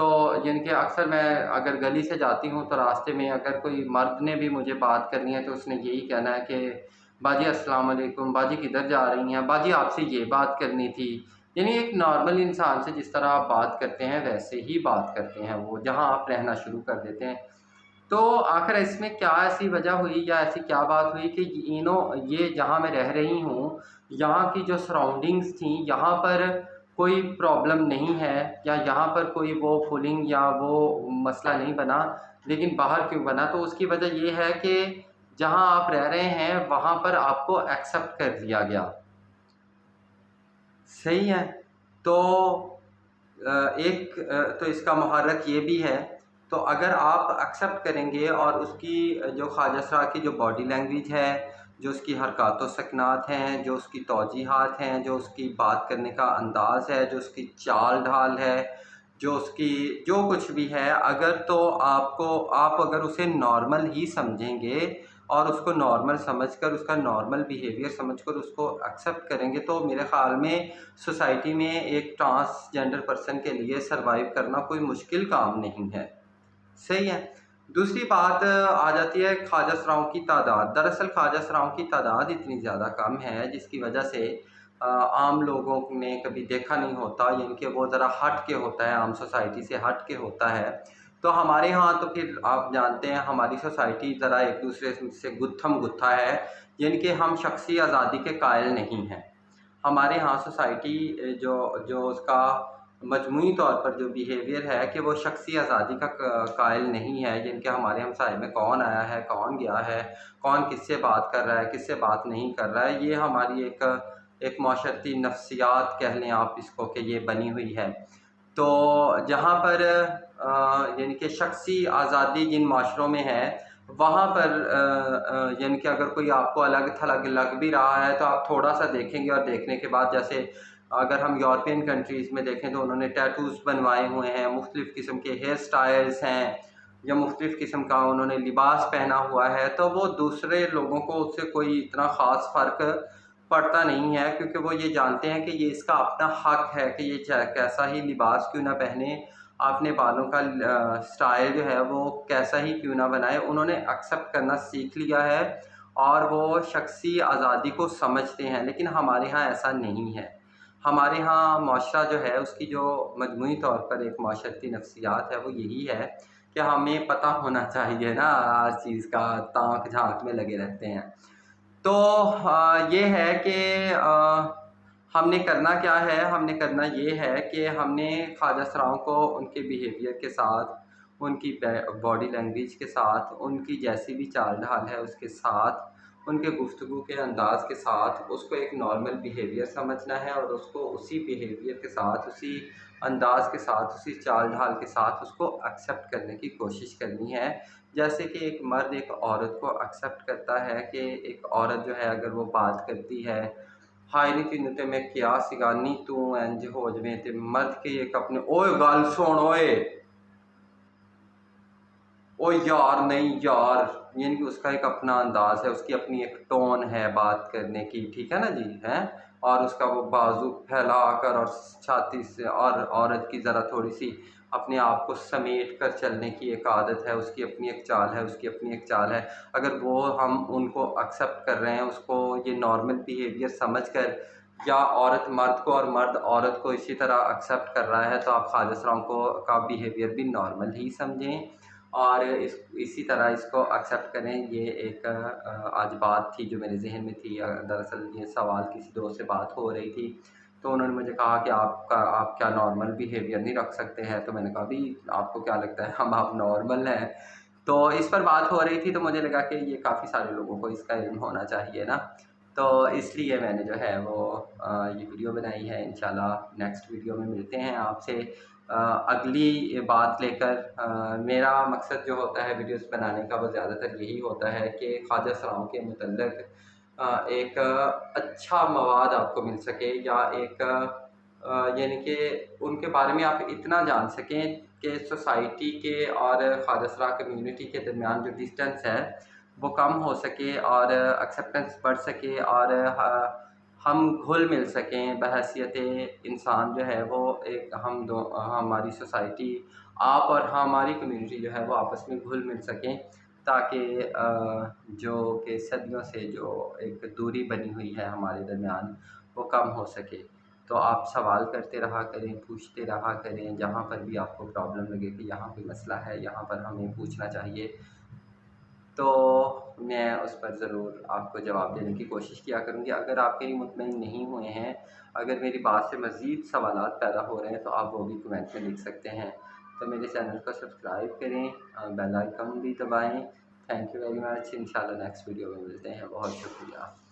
تو یعنی کہ اکثر میں اگر گلی سے جاتی ہوں تو راستے میں اگر کوئی مرد نے بھی مجھے بات کرنی ہے تو اس نے یہی کہنا ہے کہ باجی السلام علیکم، باجی کدھر جا رہی ہیں، باجی آپ سے یہ بات کرنی تھی۔ یعنی ایک نارمل انسان سے جس طرح آپ بات کرتے ہیں ویسے ہی بات کرتے ہیں وہ، جہاں آپ رہنا شروع کر دیتے ہیں۔ تو آخر اس میں کیا ایسی وجہ ہوئی یا ایسی کیا بات ہوئی کہ یہ جہاں میں رہ رہی ہوں، یہاں کی جو سراؤنڈنگز تھیں، یہاں پر کوئی پرابلم نہیں ہے یا یہاں پر کوئی وہ پولنگ یا وہ مسئلہ نہیں بنا، لیکن باہر کیوں بنا؟ تو اس کی وجہ یہ ہے کہ جہاں آپ رہ رہے ہیں وہاں پر آپ کو ایکسیپٹ کر لیا گیا۔ صحیح ہے؟ تو ایک تو اس کا محرک یہ بھی ہے، تو اگر آپ ایکسیپٹ کریں گے اور اس کی جو خواجہ سرا کی جو باڈی لینگویج ہے، جو اس کی حرکات و سکنات ہیں، جو اس کی توجیحات ہیں، جو اس کی بات کرنے کا انداز ہے، جو اس کی چال ڈھال ہے، جو اس کی جو کچھ بھی ہے، آپ اگر اسے نارمل ہی سمجھیں گے اور اس کو نارمل سمجھ کر اس کا نارمل بیہیویئر سمجھ کر اس کو ایکسیپٹ کریں گے تو میرے خیال میں سوسائٹی میں ایک ٹرانسجینڈر پرسن کے لیے سروائیو کرنا کوئی مشکل کام نہیں ہے۔ صحیح ہے؟ دوسری بات آ جاتی ہے خواجہ سراؤں کی تعداد۔ دراصل خواجہ سراؤں کی تعداد اتنی زیادہ کم ہے جس کی وجہ سے عام لوگوں نے کبھی دیکھا نہیں ہوتا، یعنی کہ وہ ذرا ہٹ کے ہوتا ہے، عام سوسائٹی سے ہٹ کے ہوتا ہے۔ تو ہمارے ہاں تو پھر آپ جانتے ہیں ہماری سوسائٹی ذرا ایک دوسرے سے گتھم گتھا ہے، یعنی کہ ہم شخصی آزادی کے قائل نہیں ہیں۔ ہمارے ہاں سوسائٹی جو اس کا مجموعی طور پر جو بیہیویئر ہے کہ وہ شخصی آزادی کا قائل نہیں ہے، یعنی کہ ہمارے ہمسائے میں کون آیا ہے، کون گیا ہے، کون کس سے بات کر رہا ہے، کس سے بات نہیں کر رہا ہے، یہ ہماری ایک معاشرتی نفسیات کہہ لیں آپ اس کو کہ یہ بنی ہوئی ہے۔ تو جہاں پر یعنی کہ شخصی آزادی جن معاشروں میں ہے وہاں پر یعنی کہ اگر کوئی آپ کو الگ تھلگ لگ بھی رہا ہے تو آپ تھوڑا سا دیکھیں گے اور دیکھنے کے بعد، جیسے اگر ہم یورپین کنٹریز میں دیکھیں تو انہوں نے ٹیٹوز بنوائے ہوئے ہیں، مختلف قسم کے ہیئر سٹائلز ہیں یا مختلف قسم کا انہوں نے لباس پہنا ہوا ہے، تو وہ دوسرے لوگوں کو اس سے کوئی اتنا خاص فرق پڑتا نہیں ہے، کیونکہ وہ یہ جانتے ہیں کہ یہ اس کا اپنا حق ہے کہ یہ کیسا ہی لباس کیوں نہ پہنے، اپنے بالوں کا سٹائل جو ہے وہ کیسا ہی کیوں نہ بنائے، انہوں نے ایکسیپٹ کرنا سیکھ لیا ہے اور وہ شخصی آزادی کو سمجھتے ہیں۔ لیکن ہمارے ہاں ایسا نہیں ہے۔ ہمارے ہاں معاشرہ جو ہے اس کی جو مجموعی طور پر ایک معاشرتی نفسیات ہے وہ یہی ہے کہ ہمیں پتہ ہونا چاہیے نا، ہر چیز کا تانک جھانک میں لگے رہتے ہیں۔ تو یہ ہے کہ ہم نے کرنا کیا ہے؟ ہم نے کرنا یہ ہے کہ ہم نے خواجہ سراؤں کو ان کے بیہیویئر کے ساتھ، ان کی باڈی لینگویج کے ساتھ، ان کی جیسی بھی چال ڈھال ہے اس کے ساتھ، ان کے گفتگو کے انداز کے ساتھ اس کو ایک نارمل بیہیویئر سمجھنا ہے اور اس کو اسی بیہیویئر کے ساتھ، اسی انداز کے ساتھ، اسی چال ڈھال کے ساتھ اس کو ایکسیپٹ کرنے کی کوشش کرنی ہے، جیسے کہ ایک مرد ایک عورت کو ایکسیپٹ کرتا ہے کہ ایک عورت جو ہے اگر وہ بات کرتی ہے ہائے نی تینوں تے میں کیا سگانی تو انج ہو جویں، تے مرد کے ایک اپنے اوئے گل سن او یار نہیں یار، یعنی کہ اس کا ایک اپنا انداز ہے، اس کی اپنی ایک ٹون ہے بات کرنے کی، ٹھیک ہے نا جی ہیں، اور اس کا وہ بازو پھیلا کر اور چھاتی سے، اور عورت کی ذرا تھوڑی سی اپنے آپ کو سمیٹ کر چلنے کی ایک عادت ہے، اس کی اپنی ایک چال ہے، اس کی اپنی ایک چال ہے۔ اگر وہ ہم ان کو ایکسیپٹ کر رہے ہیں، اس کو یہ نارمل بیہیویئر سمجھ کر، یا عورت مرد کو اور مرد عورت کو اسی طرح ایکسیپٹ کر رہا ہے، تو آپ خواجہ سراؤں کو کا بیہیویئر بھی نارمل ہی سمجھیں اور اسی طرح اس کو ایکسیپٹ کریں۔ یہ ایک آج بات تھی جو میرے ذہن میں تھی، دراصل یہ سوال کسی دوست سے بات ہو رہی تھی تو انہوں نے مجھے کہا کہ آپ کیا نارمل بیہیویئر نہیں رکھ سکتے ہیں؟ تو میں نے کہا بھی آپ کو کیا لگتا ہے ہم آپ نارمل ہیں؟ تو اس پر بات ہو رہی تھی تو مجھے لگا کہ یہ کافی سارے لوگوں کو اس کا علم ہونا چاہیے نا، تو اس لیے میں نے جو ہے وہ یہ ویڈیو بنائی ہے۔ انشاءاللہ نیکسٹ ویڈیو میں ملتے ہیں آپ سے اگلی بات لے کر۔ میرا مقصد جو ہوتا ہے ویڈیوز بنانے کا وہ زیادہ تر یہی ہوتا ہے کہ خواجہ سراؤں کے متعلق ایک اچھا مواد آپ کو مل سکے، یا ایک یعنی کہ ان کے بارے میں آپ اتنا جان سکیں کہ سوسائٹی کے اور خواجہ سرا کمیونٹی کے درمیان جو ڈسٹینس ہے وہ کم ہو سکے اور ایکسیپٹنس بڑھ سکے، اور ہم گھل مل سکیں بحیثیت انسان جو ہے وہ ایک ہماری سوسائٹی آپ اور ہماری کمیونٹی جو ہے وہ آپس میں گھل مل سکیں، تاکہ جو کہ صدیوں سے جو ایک دوری بنی ہوئی ہے ہمارے درمیان وہ کم ہو سکے۔ تو آپ سوال کرتے رہا کریں، پوچھتے رہا کریں، جہاں پر بھی آپ کو پرابلم لگے کہ یہاں کوئی مسئلہ ہے، یہاں پر ہمیں پوچھنا چاہیے، تو میں اس پر ضرور آپ کو جواب دینے کی کوشش کیا کروں گی۔ اگر آپ کہیں مطمئن نہیں ہوئے ہیں، اگر میری بات سے مزید سوالات پیدا ہو رہے ہیں، تو آپ وہ بھی کمنٹ میں لکھ سکتے ہیں۔ تو میرے چینل کو سبسکرائب کریں، بیل آئیکن بھی دبائیں۔ Thank you very much. انشاءاللہ نیکسٹ ویڈیو میں ملتے ہیں۔ بہت شکریہ۔